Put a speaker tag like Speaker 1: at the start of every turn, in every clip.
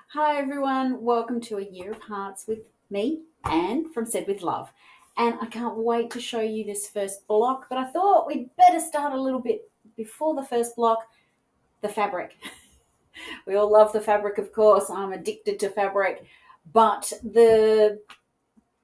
Speaker 1: Hi everyone, welcome to A Year of Hearts with me, Anne from Said With Love. And I can't wait to show you this first block, but I thought we'd better start a little bit before the first block, the fabric. We all love the fabric, of course. I'm addicted to fabric, but the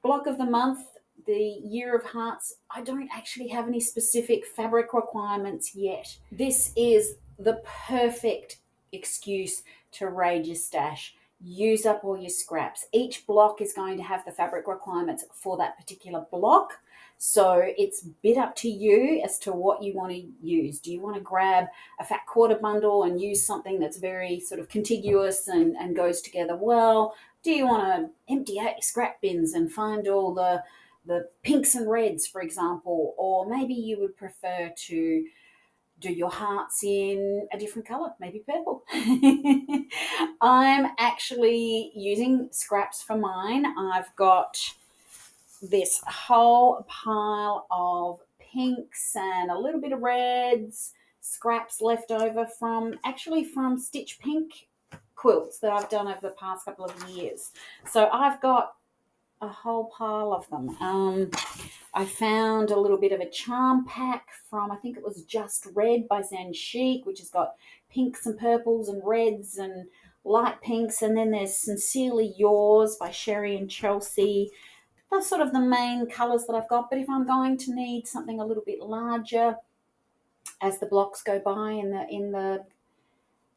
Speaker 1: block of the month, the Year of Hearts, I don't actually have any specific fabric requirements yet. This is the perfect excuse to raid your stash. Use up all your scraps. Each block is going to have the fabric requirements for that particular block. So it's a bit up to you as to what you want to use. Do you want to grab a fat quarter bundle and use something that's very sort of contiguous and goes together well? Do you want to empty out your scrap bins and find all the pinks and reds, for example? Or maybe you would prefer to do your hearts in a different color, maybe purple. I'm actually using scraps for mine. I've got this whole pile of pinks and a little bit of reds, scraps left over from Stitch Pink quilts that I've done over the past couple of years. So I've got a whole pile of them. I found a little bit of a charm pack from, I think it was Just Red by Zen Chic, which has got pinks and purples and reds and light pinks. And then there's Sincerely Yours by Sherry and Chelsea. That's sort of the main colours that I've got. But if I'm going to need something a little bit larger as the blocks go by in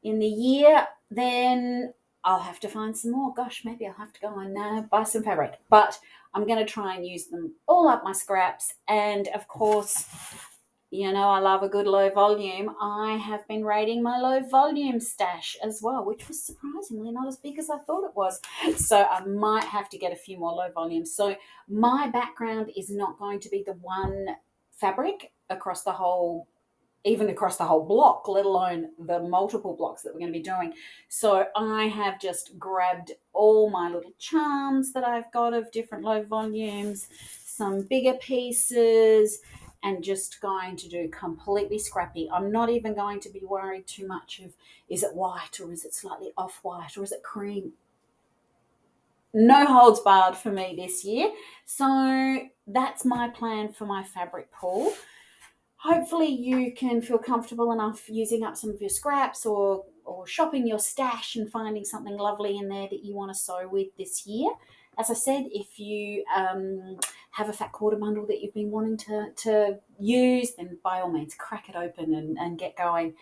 Speaker 1: the year, then I'll have to find some more. Gosh, maybe I'll have to go and buy some fabric. But I'm going to try and use them all up my scraps. And of course, I love a good low volume. I have been raiding my low volume stash as well, which was surprisingly not as big as I thought it was. So I might have to get a few more low volumes. So my background is not going to be the one fabric even across the whole block, let alone the multiple blocks that we're going to be doing. So I have just grabbed all my little charms that I've got of different low volumes, some bigger pieces, and just going to do completely scrappy. I'm not even going to be worried too much of, is it white or is it slightly off-white or is it cream? No holds barred for me this year. So that's my plan for my fabric pool. Hopefully you can feel comfortable enough using up some of your scraps or shopping your stash and finding something lovely in there that you want to sew with this year. As I said, if you have a fat quarter bundle that you've been wanting to use, then by all means crack it open and get going.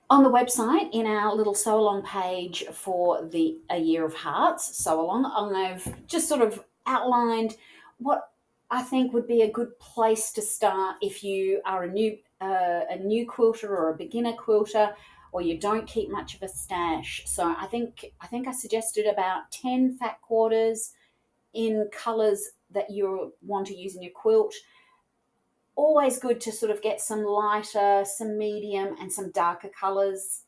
Speaker 1: On the website, in our little sew along page for the A Year of Hearts sew along, I've just sort of outlined what I think would be a good place to start if you are a new quilter or a beginner quilter, or you don't keep much of a stash. So I think I suggested about 10 fat quarters in colours that you want to use in your quilt. Always good to sort of get some lighter, some medium, and some darker colours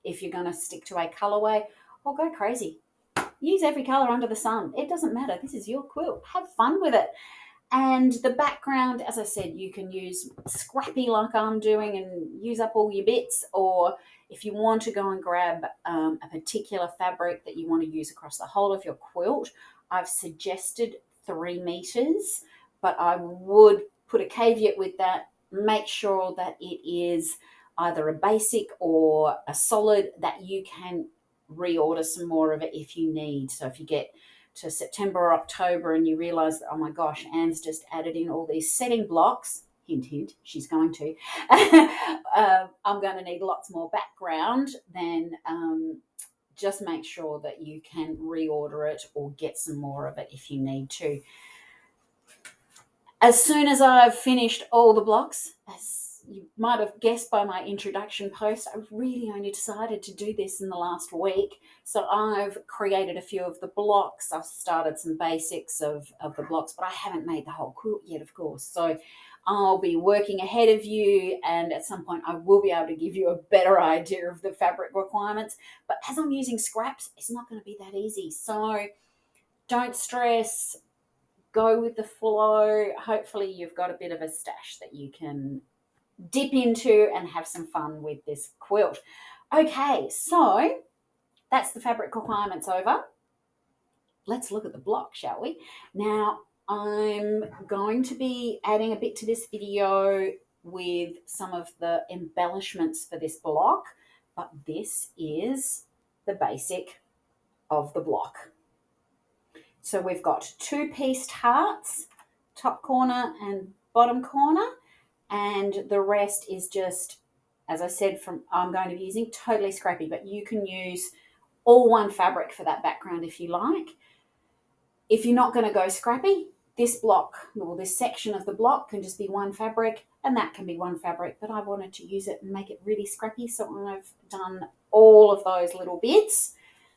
Speaker 1: if you're going to stick to a colourway, or go crazy. Use every colour under the sun. It doesn't matter. This is your quilt. Have fun with it. And the background, as I said, you can use scrappy like I'm doing and use up all your bits, or if you want to go and grab a particular fabric that you want to use across the whole of your quilt, I've suggested 3 meters, but I would put a caveat with that. Make sure that it is either a basic or a solid, that you can reorder some more of it if you need. So if you get to September or October and you realize that, oh my gosh, Anne's just added in all these setting blocks, hint, hint, she's going to, I'm going to need lots more background, then just make sure that you can reorder it or get some more of it if you need to. As soon as I've finished all the blocks, as you might have guessed by my introduction post, I really only decided to do this in the last week. So I've created a few of the blocks. I've started some basics of the blocks, but I haven't made the whole quilt yet, of course. So I'll be working ahead of you, and at some point I will be able to give you a better idea of the fabric requirements. But as I'm using scraps, it's not going to be that easy. So don't stress. Go with the flow. Hopefully you've got a bit of a stash that you can dip into and have some fun with this quilt. Okay, so that's the fabric requirements over. Let's look at the block, shall we? Now, I'm going to be adding a bit to this video with some of the embellishments for this block, but this is the basic of the block. So we've got 2-pieced hearts, top corner and bottom corner, and the rest is just, as I said, I'm going to be using totally scrappy, but you can use all one fabric for that background if you like. If you're not going to go scrappy, this block, or this section of the block, can just be one fabric, and that can be one fabric, but I wanted to use it and make it really scrappy, so I've done all of those little bits.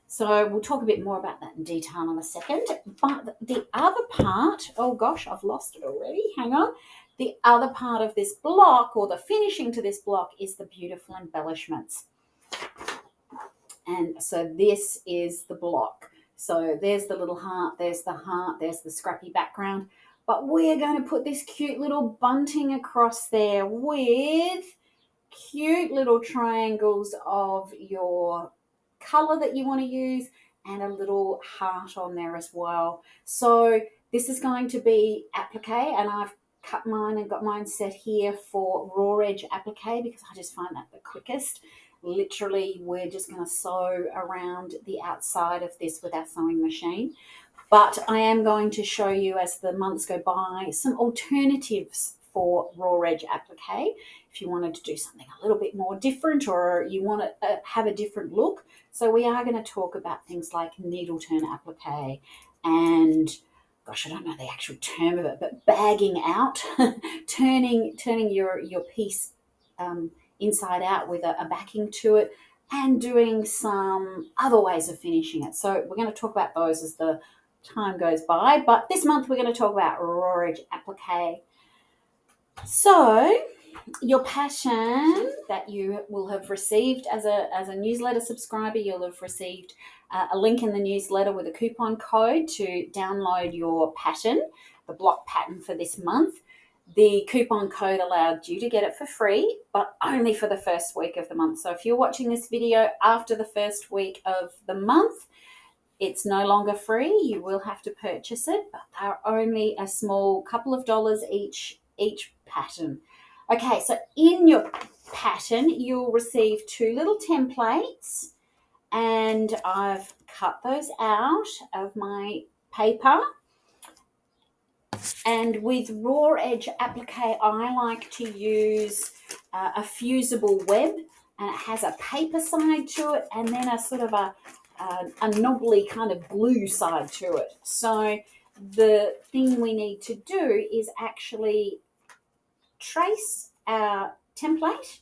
Speaker 1: So we'll talk a bit more about that in detail in a second. But the other part, oh gosh, I've lost it already, hang on. The other part of this block, or the finishing to this block, is the beautiful embellishments. And so this is the block. So there's the little heart, there's the scrappy background. But we're going to put this cute little bunting across there with cute little triangles of your colour that you want to use, and a little heart on there as well. So this is going to be applique, and I've cut mine and got mine set here for raw edge applique because I just find that the quickest. Literally, we're just going to sew around the outside of this with our sewing machine. But I am going to show you, as the months go by, some alternatives for raw edge applique if you wanted to do something a little bit more different, or you want to have a different look. So we are going to talk about things like needle turn applique and, gosh, I don't know the actual term of it, but bagging out, turning your piece inside out with a backing to it, and doing some other ways of finishing it. So we're going to talk about those as the time goes by. But this month we're going to talk about raw edge applique. So your pattern that you will have received as a newsletter subscriber, you'll have received a link in the newsletter with a coupon code to download your pattern, the block pattern for this month. The coupon code allowed you to get it for free, but only for the first week of the month. So if you're watching this video after the first week of the month, it's no longer free. You will have to purchase it, but they're only a small couple of dollars each pattern. Okay, so in your pattern, you'll receive 2 little templates, and I've cut those out of my paper. And with raw edge applique, I like to use a fusible web, and it has a paper side to it and then a sort of a knobbly kind of glue side to it. So the thing we need to do is actually trace our template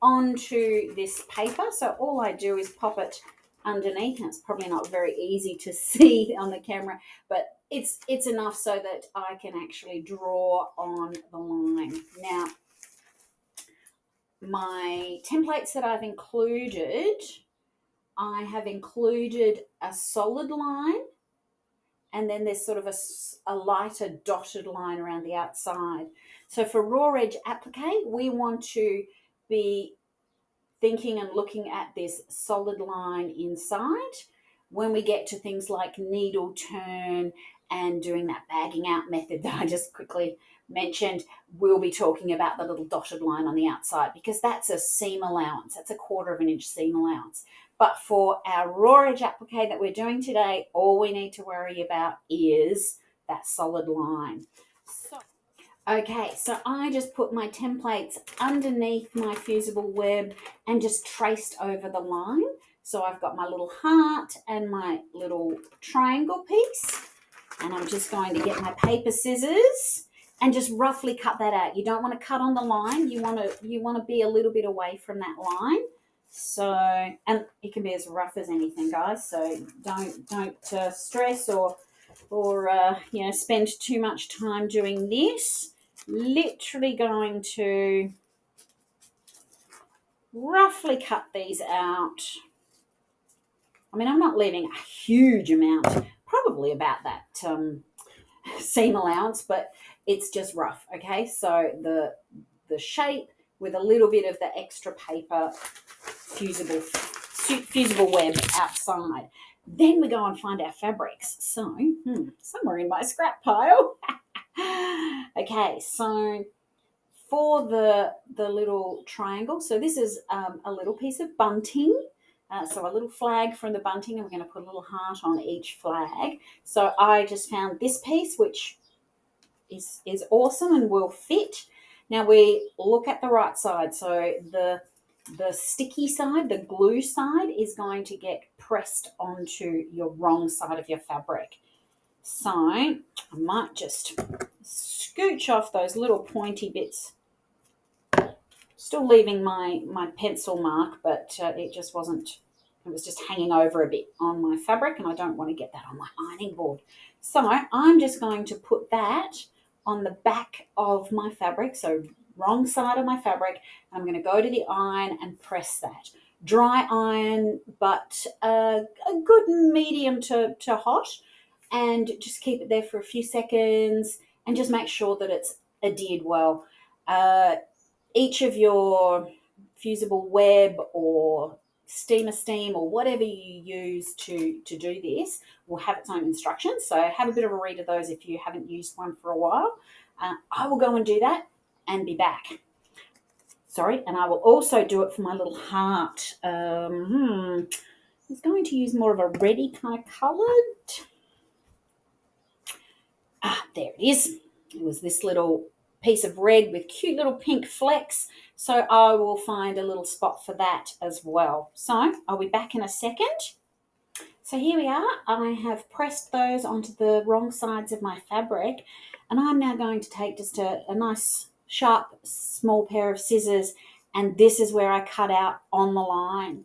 Speaker 1: onto this paper. So all I do is pop it underneath, and it's probably not very easy to see on the camera, but it's enough so that I can actually draw on the line. Now, my templates that I've included, I have included a solid line, and then there's sort of a lighter dotted line around the outside. So for raw edge applique, we want to be thinking and looking at this solid line inside. When we get to things like needle turn and doing that bagging out method that I just quickly mentioned, we'll be talking about the little dotted line on the outside, because that's a seam allowance. That's a 1/4 inch seam allowance. But for our raw edge applique that we're doing today, all we need to worry about is that solid line. Okay, so I just put my templates underneath my fusible web and just traced over the line. So I've got my little heart and my little triangle piece, and I'm just going to get my paper scissors and just roughly cut that out. You don't want to cut on the line. You want to be a little bit away from that line. So, and it can be as rough as anything, guys. So don't stress or spend too much time doing this. Literally going to roughly cut these out. I mean, I'm not leaving a huge amount, probably about that seam allowance, but it's just rough, okay? So the shape with a little bit of the extra paper fusible fusible web outside. Then we go and find our fabrics. So, somewhere in my scrap pile. Okay, so for the little triangle, so this is a little piece of bunting. So a little flag from the bunting, and we're going to put a little heart on each flag. So I just found this piece, which is awesome and will fit. Now we look at the right side. So the sticky side, the glue side, is going to get pressed onto your wrong side of your fabric. So I might just scooch off those little pointy bits. Still leaving my pencil mark, but it just wasn't, it was just hanging over a bit on my fabric, and I don't want to get that on my ironing board. So I'm just going to put that on the back of my fabric, so wrong side of my fabric. I'm going to go to the iron and press that. Dry iron, but a good medium to hot, and just keep it there for a few seconds and just make sure that it's adhered well. Each of your fusible web or steam or whatever you use to do this will have its own instructions. So have a bit of a read of those if you haven't used one for a while. I will go and do that and be back. Sorry, and I will also do it for my little heart. I was going to use more of a reddy kind of coloured. There it is. It was this little piece of red with cute little pink flecks. So I will find a little spot for that as well. So I'll be back in a second. So here we are. I have pressed those onto the wrong sides of my fabric, and I'm now going to take just a nice sharp small pair of scissors, and this is where I cut out on the line.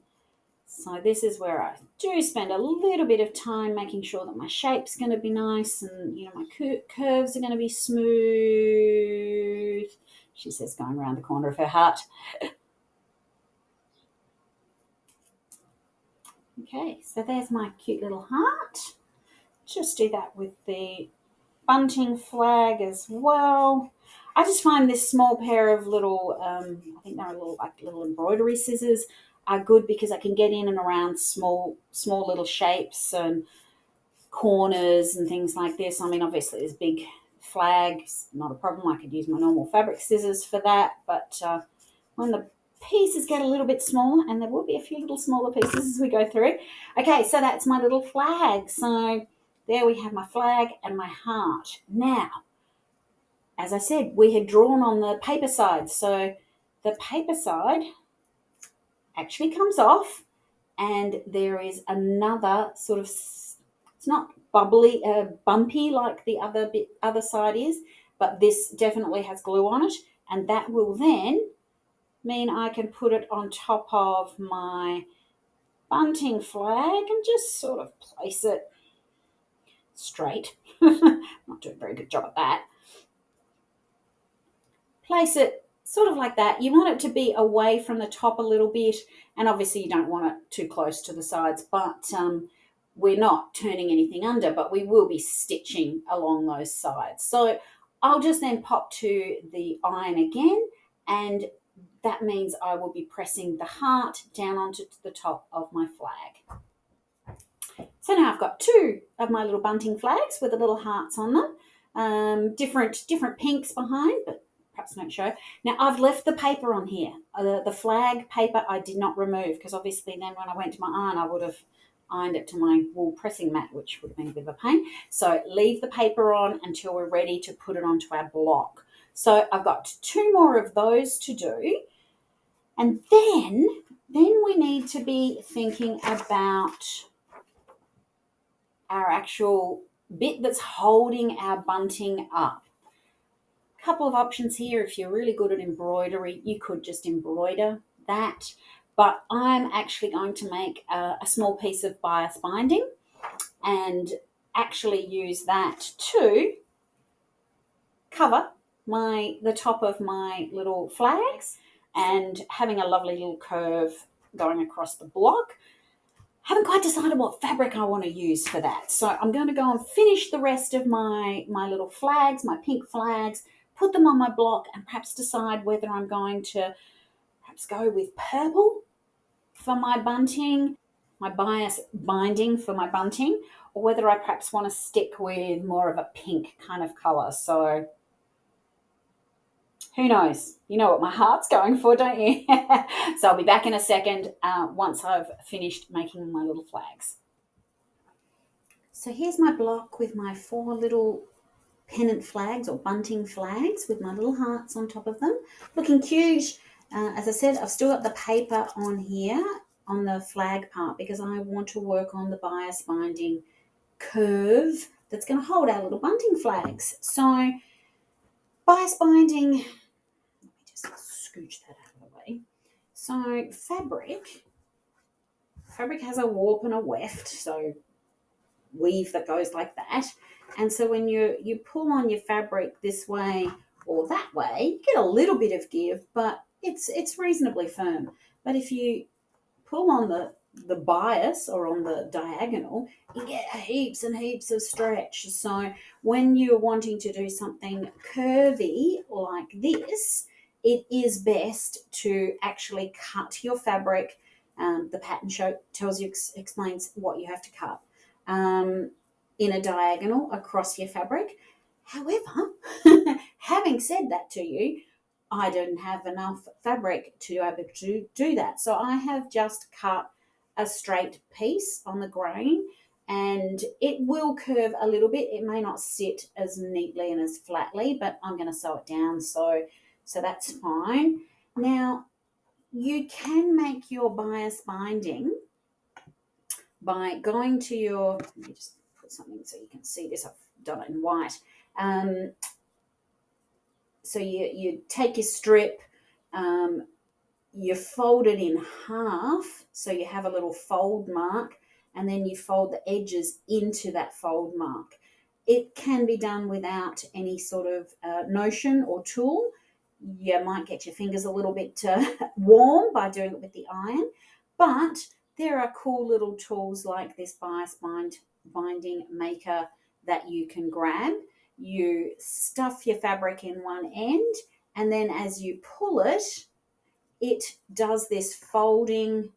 Speaker 1: So this is where I do spend a little bit of time making sure that my shape's going to be nice and, you know, my curves are going to be smooth. She says, going around the corner of her heart. Okay, so there's my cute little heart. Just do that with the bunting flag as well. I just find this small pair of little, I think they're little embroidery scissors, are good because I can get in and around small little shapes and corners and things like this. I mean, obviously this big flag's not a problem. I could use my normal fabric scissors for that, but when the pieces get a little bit smaller, and there will be a few little smaller pieces as we go through. Okay, so that's my little flag. So there we have my flag and my heart. Now, as I said, we had drawn on the paper side. So the paper side actually comes off, and there is another sort of, it's not bubbly, bumpy like the other side is, but this definitely has glue on it, and that will then mean I can put it on top of my bunting flag and just sort of place it straight. Not doing a very good job at that. Place it sort of like that. You want it to be away from the top a little bit, and obviously you don't want it too close to the sides, but we're not turning anything under, but we will be stitching along those sides. So I'll just then pop to the iron again, and that means I will be pressing the heart down onto the top of my flag. So now I've got two of my little bunting flags with the little hearts on them, different pinks behind, but perhaps don't show. Now I've left the paper on here. The flag paper I did not remove, because obviously then when I went to my iron I would have ironed it to my wool pressing mat, which would have been a bit of a pain. So leave the paper on until we're ready to put it onto our block. So I've got two more of those to do, and then we need to be thinking about our actual bit that's holding our bunting up. Couple of options here. If you're really good at embroidery, you could just embroider that, but I'm actually going to make a small piece of bias binding and actually use that to cover the top of my little flags, and having a lovely little curve going across the block. Haven't quite decided what fabric I want to use for that, so I'm going to go and finish the rest of my little flags, my pink flags, put them on my block, and perhaps decide whether I'm going to perhaps go with purple for my bunting, my bias binding for my bunting, or whether I perhaps want to stick with more of a pink kind of colour. So who knows? You know what my heart's going for, don't you? So I'll be back in a second once I've finished making my little flags. So here's my block with my 4 little pennant flags or bunting flags with my little hearts on top of them. Looking cute. As I said, I've still got the paper on here on the flag part because I want to work on the bias binding curve that's going to hold our little bunting flags. So bias binding, let me just scooch that out of the way. So fabric has a warp and a weft, so weave that goes like that. And so when you pull on your fabric this way or that way, you get a little bit of give, but it's reasonably firm. But if you pull on the bias or on the diagonal, you get heaps and heaps of stretch. So when you're wanting to do something curvy like this, it is best to actually cut your fabric. The pattern show tells you, explains what you have to cut in a diagonal across your fabric. However, having said that to you, I didn't have enough fabric to be able to do that. So I have just cut a straight piece on the grain, and it will curve a little bit. It may not sit as neatly and as flatly, but I'm going to sew it down, so that's fine. Now, you can make your bias binding by going to your, let me just put something so you can see this. I've done it in white. So you take your strip, you fold it in half, so you have a little fold mark, and then you fold the edges into that fold mark. It can be done without any sort of notion or tool. You might get your fingers a little bit warm by doing it with the iron, but there are cool little tools like this bias binding maker that you can grab. You stuff your fabric in one end, and then as you pull it, it does this folding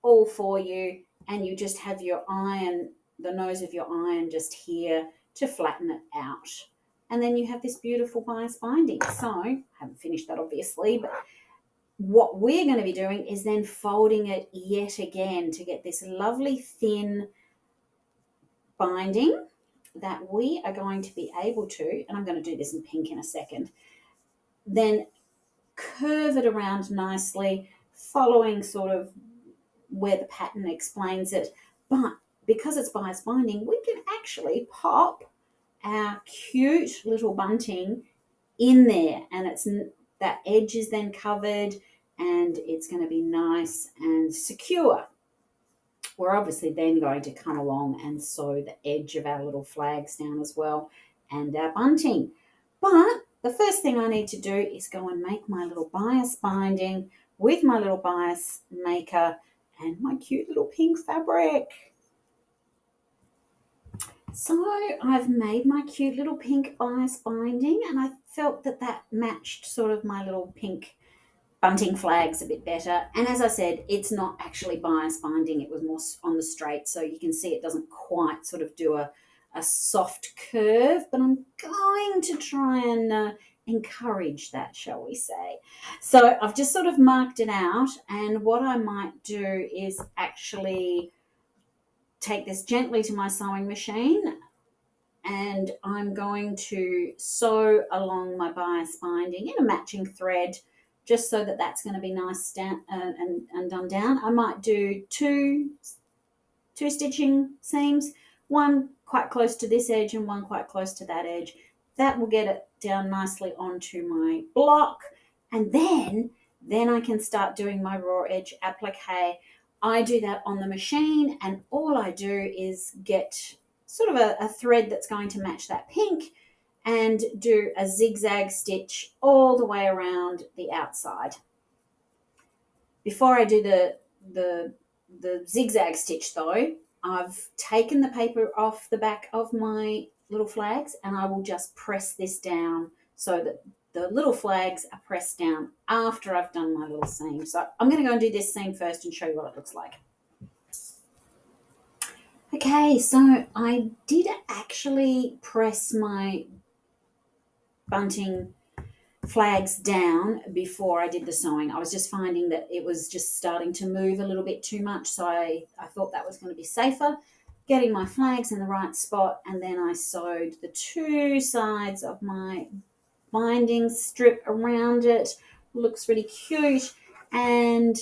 Speaker 1: all for you, and you just have your iron, the nose of your iron just here to flatten it out. And then you have this beautiful bias binding. So I haven't finished that obviously, but what we're going to be doing is then folding it yet again to get this lovely thin binding that we are going to be able to, and I'm going to do this in pink in a second, then curve it around nicely, following sort of where the pattern explains it. But because it's bias binding, we can actually pop our cute little bunting in there, and it's that edge is then covered, and it's going to be nice and secure. We're obviously then going to come along and sew the edge of our little flags down as well, and our bunting. But the first thing I need to do is go and make my little bias binding with my little bias maker and my cute little pink fabric. So I've made my cute little pink bias binding, and I felt that matched sort of my little pink bunting flags a bit better. And as I said, it's not actually bias binding, it was more on the straight, so you can see it doesn't quite sort of do a soft curve, but I'm going to try and encourage that, shall we say. So I've just sort of marked it out, and what I might do is actually take this gently to my sewing machine, and I'm going to sew along my bias binding in a matching thread, just so that that's going to be nice down, and done down. I might do two stitching seams, one quite close to this edge and one quite close to that edge. That will get it down nicely onto my block, and then I can start doing my raw edge applique. I do that on the machine, and all I do is get sort of a thread that's going to match that pink and do a zigzag stitch all the way around the outside. Before I do the zigzag stitch though, I've taken the paper off the back of my little flags, and I will just press this down so that the little flags are pressed down after I've done my little seam. So I'm going to go and do this seam first and show you what it looks like. Okay, so I did actually press my bunting flags down before I did the sewing. I was just finding that it was just starting to move a little bit too much, so I thought that was going to be safer, getting my flags in the right spot, and then I sewed the two sides of my binding strip around it. Looks really cute, and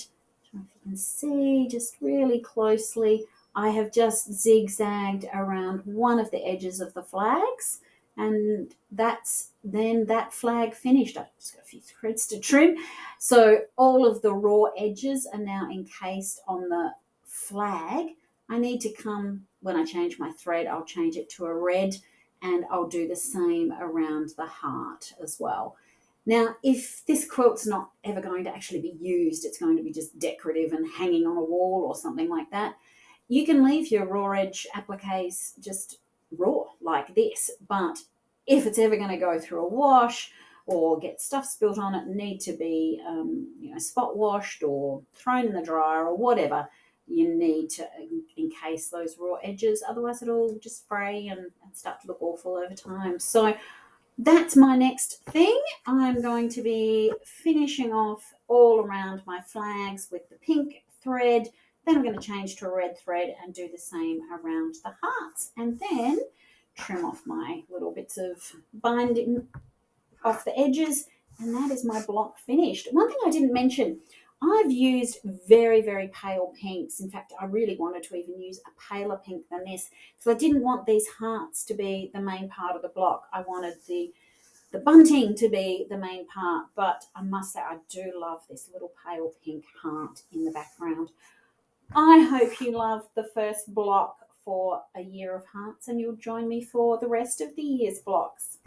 Speaker 1: I don't know if you can see just really closely, I have just zigzagged around one of the edges of the flags, and that's then that flag finished. I've just got a few threads to trim. So all of the raw edges are now encased on the flag. I need to come, when I change my thread, I'll change it to a red, and I'll do the same around the heart as well. Now, if this quilt's not ever going to actually be used, it's going to be just decorative and hanging on a wall or something like that, you can leave your raw edge appliques just raw like this. But if it's ever going to go through a wash or get stuff spilt on it, need to be spot washed or thrown in the dryer or whatever, you need to encase those raw edges. Otherwise, it'll just fray and start to look awful over time. So that's my next thing. I'm going to be finishing off all around my flags with the pink thread. Then I'm going to change to a red thread and do the same around the hearts. And then trim off my little bits of binding off the edges. And that is my block finished. One thing I didn't mention, I've used very, very pale pinks. In fact, I really wanted to even use a paler pink than this, because I didn't want these hearts to be the main part of the block. I wanted the bunting to be the main part, but I must say I do love this little pale pink heart in the background. I hope you love the first block for a year of hearts, and you'll join me for the rest of the year's blocks.